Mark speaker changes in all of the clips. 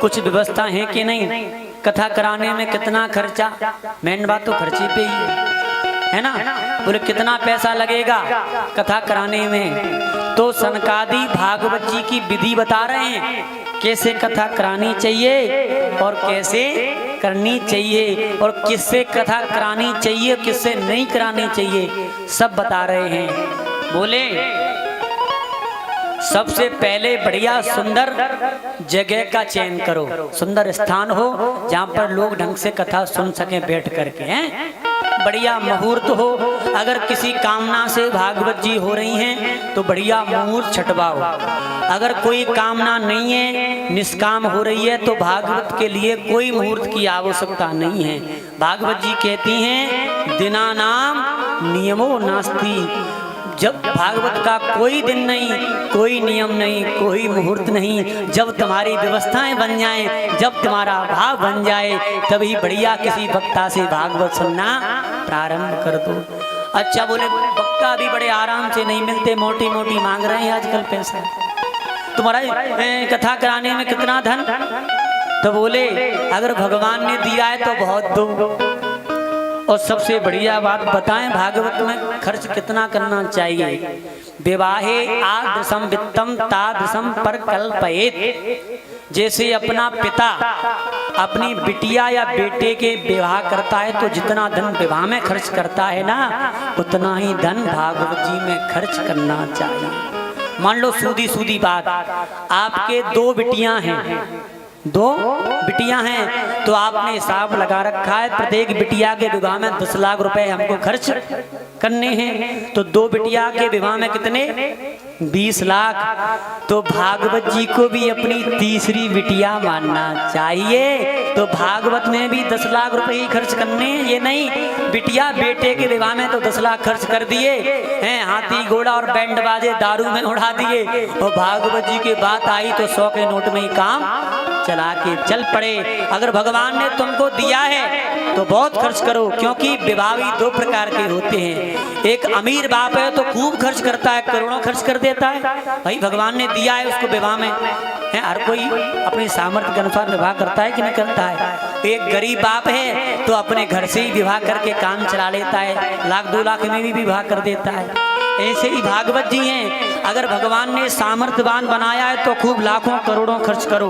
Speaker 1: कुछ व्यवस्था है कि नहीं? कथा कराने में कितना खर्चा? मेन बात तो खर्चे पे ही है ना। बोले कितना पैसा लगेगा कथा कराने में? तो सनकादि भागवत जी की विधि बता रहे हैं, कैसे कथा करानी चाहिए और कैसे करनी चाहिए, और किससे कथा करानी चाहिए किससे नहीं करानी चाहिए, सब बता रहे हैं। बोले सबसे पहले बढ़िया सुंदर जगह का चयन करो, सुंदर स्थान हो जहाँ पर लोग ढंग से कथा सुन सकें बैठ करके, हैं? बढ़िया मुहूर्त हो। अगर किसी कामना से भागवत जी हो रही हैं तो बढ़िया मुहूर्त छटवाओ। अगर कोई कामना नहीं है, निष्काम हो रही है, तो भागवत के लिए कोई मुहूर्त की आवश्यकता नहीं है। भागवत जी कहती हैं दिनानाम नियमो नास्ति। जब भागवत का कोई दिन नहीं, कोई नियम नहीं, कोई मुहूर्त नहीं, जब तुम्हारी व्यवस्थाएं बन जाएं, जब तुम्हारा भाव बन जाए, तभी बढ़िया किसी वक्ता से भागवत सुनना प्रारंभ कर दो। अच्छा, बोले वक्ता भी बड़े आराम से नहीं मिलते, मोटी मोटी मांग रहे हैं आजकल पैसा। तुम्हारा कथा कराने में कितना धन? तो बोले अगर भगवान ने दिया है तो बहुत दो। और सबसे बढ़िया बात बताएं, भागवत में खर्च कितना करना चाहिए? विवाहे आदृशम वित्तम तादृशम पर कल्पयेत। जैसे अपना पिता अपनी बिटिया या बेटे के विवाह करता है तो जितना धन विवाह में खर्च करता है ना, उतना ही धन भागवत जी में खर्च करना चाहिए। मान लो सूदी सूदी बात, आपके दो बिटियां हैं, दो बिटियां हैं, तो आपने हिसाब लगा रखा है प्रत्येक बिटिया के विवाह में 10 लाख रुपए हमको खर्च करने हैं। तो दो बिटिया के विवाह में कितने? 20 लाख। तो भागवत जी को भी अपनी तीसरी बिटिया मानना चाहिए। तो भागवत में भी 10 लाख रुपए ही खर्च करने हैं, ये नहीं बिटिया बेटे के विवाह में तो 10 लाख खर्च कर दिए हैं, हाथी घोड़ा और बैंड बाजे दारू में उड़ा दिए, और भागवत जी की बात आई तो 100 के नोट में ही काम चला के चल पड़े। अगर भगवान ने तुमको दिया है तो बहुत खर्च करो, क्योंकि विवाह भी दो प्रकार के होते हैं। एक अमीर बाप है तो खूब खर्च करता है, करोड़ों खर्च कर देता है, भाई भगवान ने दिया है उसको विवाह में, है हर कोई अपनी सामर्थ्य के अनुसार विवाह करता है कि नहीं करता है। एक गरीब बाप है तो अपने घर से ही विवाह करके काम चला लेता है, लाख 2 लाख में भी विवाह कर देता है। ऐसे ही भागवत जी हैं, अगर भगवान ने सामर्थ्यवान बनाया है तो खूब लाखों करोड़ों खर्च करो,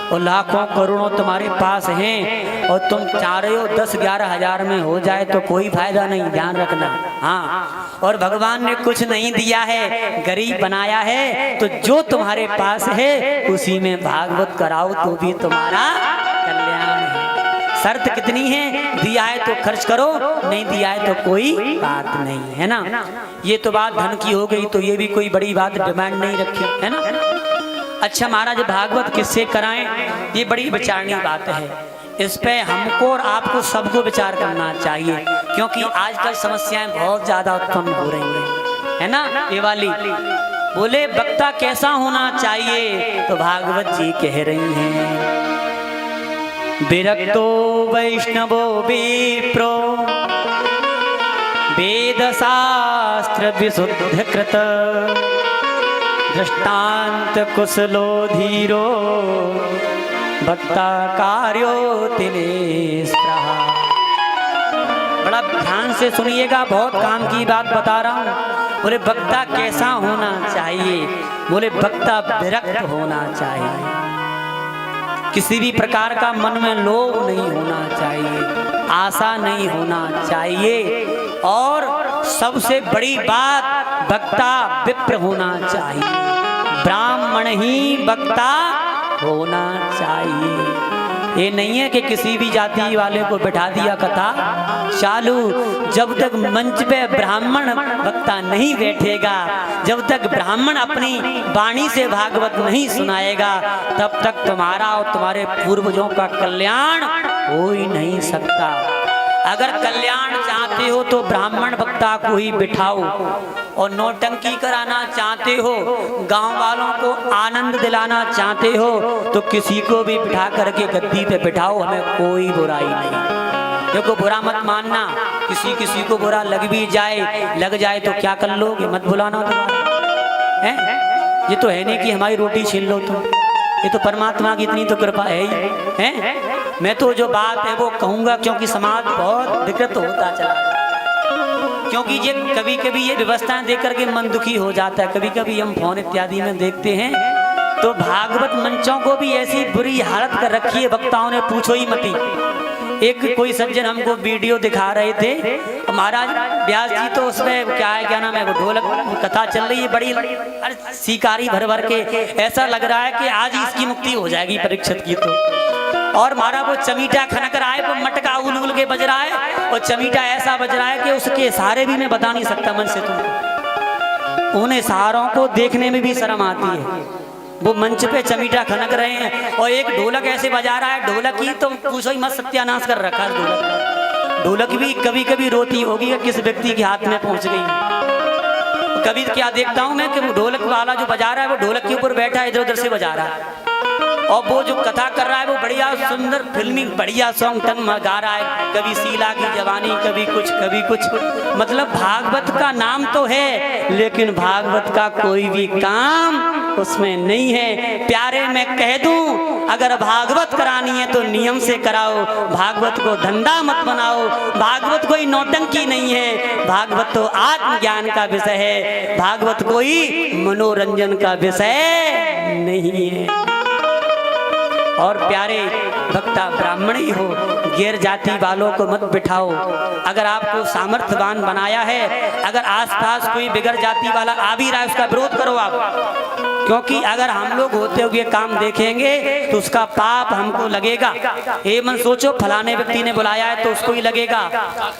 Speaker 1: और लाखों करोड़ों तुम्हारे पास हैं और तुम चाह रहे हो 10-11 हजार में हो जाए तो कोई फायदा नहीं, ध्यान रखना। हाँ, और भगवान ने कुछ नहीं दिया है, गरीब बनाया है, तो जो तुम्हारे पास है उसी में भागवत कराओ तो भी तुम्हारा कल्याण है। शर्त कितनी है? दिया है तो खर्च करो, नहीं दिया है तो कोई बात नहीं, है ना। ये तो बात धन की हो गई, तो ये भी कोई बड़ी बात डिमांड नहीं रखी, है ना। अच्छा महाराज, भागवत किससे कराएं, ये बड़ी विचारणीय बात है। इस पे हमको और आपको सबको विचार करना चाहिए, क्योंकि आजकल समस्याएं बहुत ज्यादा उत्पन्न हो रही हैं, है ना। ये वाली बोले वक्ता कैसा होना चाहिए, तो भागवत जी कह रही हैं विरक्तो वैष्णवो विप्रो वेद शास्त्र विशुद्ध कृत दृष्टांत कुशलो धीरो भक्ता कार्यो तिनेस्प्रहा। बड़ा ध्यान से सुनिएगा, बहुत काम की बात बता रहा हूँ। बोले वक्ता कैसा होना चाहिए? बोले वक्ता विरक्त होना चाहिए, किसी भी प्रकार का मन में लोभ नहीं होना चाहिए, आशा नहीं होना चाहिए, और सबसे बड़ी बात वक्ता विप्र होना चाहिए, ब्राह्मण ही वक्ता होना चाहिए। ये नहीं है कि किसी भी जाति वाले को बैठा दिया कथा चालू, जब तक मंच पे ब्राह्मण वक्ता नहीं बैठेगा, जब तक ब्राह्मण अपनी वाणी से भागवत नहीं सुनाएगा, तब तक तुम्हारा और तुम्हारे पूर्वजों का कल्याण हो ही नहीं सकता। अगर कल्याण चाहते हो तो ब्राह्मण वक्ता को ही बिठाओ, और नौटंकी कराना चाहते हो, गांव वालों को आनंद दिलाना चाहते हो, तो किसी को भी बिठा करके गद्दी पे बिठाओ, हमें कोई बुराई नहीं। देखो बुरा मत मानना, किसी को बुरा लग भी जाए, लग जाए तो क्या कर लोगे, मत बुलाना दोबारा, है। ये तो है नहीं कि हमारी रोटी छीन लो तुम, ये तो परमात्मा की इतनी तो कृपा है ही है। मैं तो जो बात है वो कहूंगा, क्योंकि समाज बहुत विकृत होता चला है। क्योंकि ये कभी कभी ये व्यवस्थाएं देख करके मन दुखी हो जाता है। कभी कभी हम फोन इत्यादि में देखते हैं तो भागवत मंचों को भी ऐसी बुरी हालत कर रखी है वक्ताओं ने, पूछो ही मती। एक कोई सज्जन हमको वीडियो दिखा रहे थे, महाराज व्यास जी, तो उसमें क्या नाम है वो ढोलक कथा चल रही है, बड़ी शिकारी भर भर के, ऐसा लग रहा है कि आज ही इसकी मुक्ति हो जाएगी परीक्षित की। तो और मारा वो चमीटा खनक रहा है, वो मटका उल उल के बज रहा है, और चमीटा ऐसा बज रहा है कि उसके सहारे भी मैं बता नहीं सकता मन से तुमको। उन्हें सहारों को देखने में भी शर्म आती है। वो मंच पे चमीटा खनक रहे हैं और एक ढोलक ऐसे बजा रहा है, ढोलक की तो पूछो ही मत, सत्यानाश कर रखा है ढोलक का। ढोलक भी कभी कभी रोती होगी कि किस व्यक्ति के हाथ में पहुंच गई। कभी क्या देखता हूं मैं कि वो ढोलक वाला जो बजा रहा है वो ढोलक के ऊपर बैठा है, इधर उधर से बजा रहा है, और वो जो कथा कर रहा है वो बढ़िया सुंदर फिल्मी बढ़िया सॉन्ग टन में गा रहा है, कभी शीला की जवानी, कभी कुछ। मतलब भागवत का नाम तो है लेकिन भागवत का कोई भी काम उसमें नहीं है। प्यारे मैं कह दूं, अगर भागवत करानी है तो नियम से कराओ, भागवत को धंधा मत बनाओ। भागवत कोई नौटंकी नहीं है, भागवत तो आत्मज्ञान का विषय है, भागवत कोई मनोरंजन का विषय नहीं है। और प्यारे भक्ता ब्राह्मण ही हो, गैर जाति वालों को मत बिठाओ। अगर आपको सामर्थ्यवान बनाया है, अगर आसपास कोई बिगड़ जाति वाला आ भी रहा है उसका विरोध करो आप, क्योंकि अगर हम लोग होते हुए काम देखेंगे तो उसका पाप हमको लगेगा। ये मन सोचो, फलाने व्यक्ति ने बुलाया है तो उसको ही लगेगा,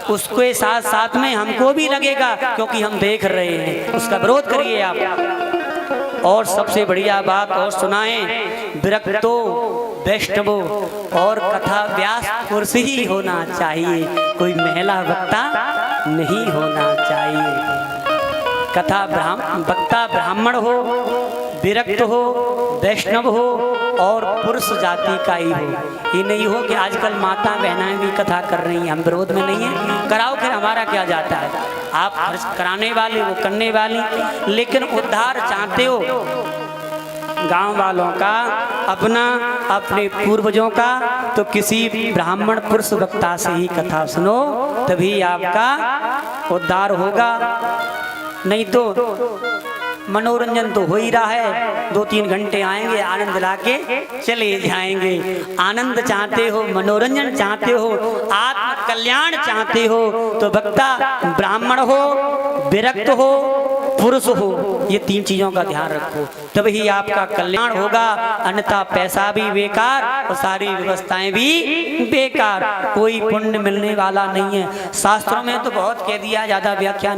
Speaker 1: उसके साथ साथ में हमको भी लगेगा, क्योंकि हम देख रहे हैं। उसका विरोध करिए आप। और सबसे बढ़िया बात और सुनाएं, विरक्तो वैष्णवो और कथा व्यास पुरुष ही होना चाहिए, कोई महिला वक्ता नहीं होना चाहिए। कथा वक्ता ब्राह्मण हो, विरक्त हो, वैष्णव हो और पुरुष जाति का ही हो। ये नहीं हो कि आजकल माता बहनाएं भी कथा कर रही हैं, हम विरोध में नहीं है, कराओ, फिर हमारा क्या जाता है। आप कराने वाले वो करने वाली, लेकिन उद्धार चाहते हो गांव वालों का, अपना अपने पूर्वजों का, तो किसी ब्राह्मण पुरुष वक्ता से ही कथा सुनो, तभी आपका उद्धार होगा। नहीं तो मनोरंजन तो हो ही रहा है, 2-3 घंटे आएंगे, आनंद लाके चले जाएंगे। आनंद चाहते हो, मनोरंजन चाहते हो, आत्म कल्याण चाहते हो, तो वक्ता ब्राह्मण हो, विरक्त हो, पुरुष हो, ये 3 चीजों का ध्यान रखो, तभी आपका कल्याण होगा। अन्यथा पैसा भी बेकार और सारी व्यवस्थाएं भी बेकार, कोई पुण्य मिलने वाला नहीं है। शास्त्रों में तो बहुत कह दिया, ज्यादा व्याख्या नहीं।